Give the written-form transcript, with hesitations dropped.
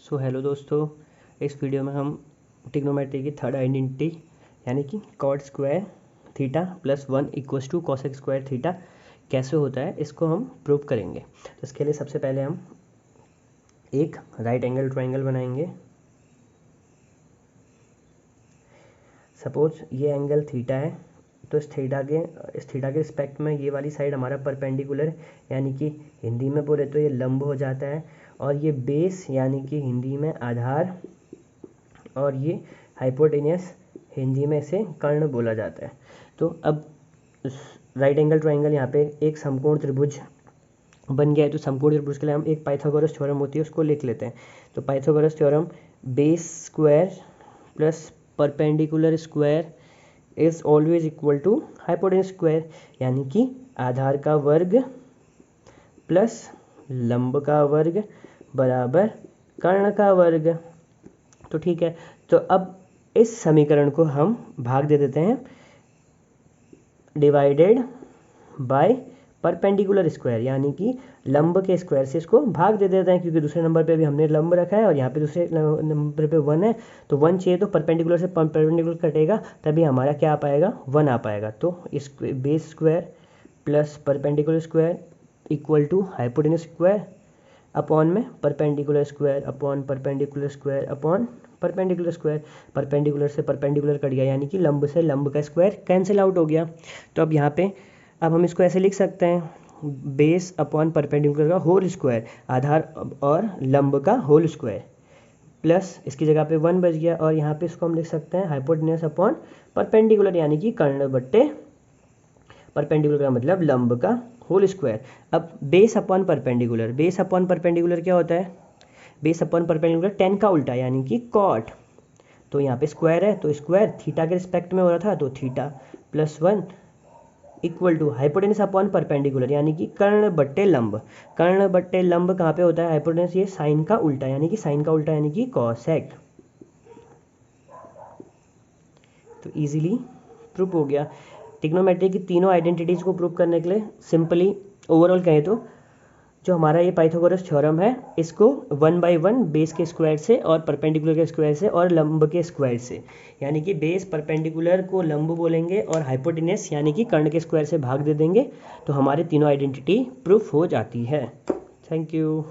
Hello दोस्तों, इस video में हम ट्रिग्नोमेट्री की थर्ड आइडेंटिटी यानी कि cot square theta plus 1 equals to cosec square theta कैसे होता है इसको हम प्रूव करेंगे। तो इसके लिए सबसे पहले हम एक राइट एंगल ट्रायंगल बनाएंगे। सपोज ये एंगल थीटा है, तो इस थीटा के रिस्पेक्ट में ये वाली साइड हमारा परपेंडिकुलर यानी कि हिंदी में बोले तो ये लंब हो जाता है, और ये बेस यानी कि हिंदी में आधार, और ये हाइपोटेनियस हिंदी में इसे कर्ण बोला जाता है। तो अब राइट एंगल ट्रायंगल यहाँ पे एक समकोण त्रिभुज बन गया है। तो समकोण त्रिभुज के लिए हम एक पाइथागोरस थ्योरम होती है उसको लिख लेते हैं। तो Pythagoras theorem base square plus perpendicular square is always equal to hypotenuse square, यानी कि आधार का वर्ग प्लस लंब का वर्ग बराबर कर्ण का वर्ग। तो ठीक है, तो अब इस समीकरण को हम भाग दे देते हैं डिवाइडेड बाय परपेंडिकुलर स्क्वायर, यानी कि लंब के स्क्वायर से इसको भाग दे देते हैं, क्योंकि दूसरे नंबर पे भी हमने लंब रखा है और यहाँ पे दूसरे नंबर पे 1 है। तो 1 चाहिए तो परपेंडिकुलर से परपेंडिकुलर कटेगा, तभी हमारा क्या आ पाएगा 1 आ पाएगा। तो इस base square plus perpendicular square equal to hypotenuse square upon में perpendicular square upon perpendicular square upon perpendicular square. Perpendicular से परपेंडिकुलर कट गया, यानी कि लंब से लंब का स्क्वायर कैंसिल आउट हो गया। तो अब यहाँ पे अब हम इसको ऐसे लिख सकते हैं बेस अपॉन परपेंडिकुलर का होल स्क्वायर, आधार और लंब का होल स्क्वायर, प्लस इसकी जगह पे 1 बच गया, और यहाँ पे इसको हम लिख सकते हैं हाइपोटेन्यूस अपॉन परपेंडिकुलर, यानी कि कर्ण बट्टे परपेंडिकुलर का मतलब लंब का होल स्क्वायर। अब बेस अपॉन परपेंडिकुलर क्या होता है? बेस अपॉन परपेंडिकुलर tan का उल्टा यानी कि कॉट। तो यहाँ पे स्क्वायर है तो स्क्वायर थीटा के रिस्पेक्ट में हो रहा था, तो theta plus 1 equal to hypotenuse upon perpendicular यानी कि कर्ण बट्टे लंब। कर्ण बट्टे लंब कहाँ पे होता है? हाइपोटेन्यूस ये साइन का उल्टा यानी कि साइन का उल्टा यानी कि कॉसेक। तो इजीली प्रूफ हो गया। ट्रिग्नोमेट्री की तीनों आइडेंटिटीज़ को प्रूव करने के लिए सिंपली ओवरऑल कहें तो जो हमारा ये पाइथागोरस थ्योरम है, इसको 1/1 बेस के स्क्वायर से और परपेंडिकुलर के स्क्वायर से और लंब के स्क्वायर से, यानी कि बेस परपेंडिकुलर को लंब बोलेंगे और हाइपोटेन्यूस यानी कि कर्ण के स्क्वायर से भाग दे देंगे, तो हमारे तीनों आइडेंटिटी प्रूफ हो जाती है। Thank you.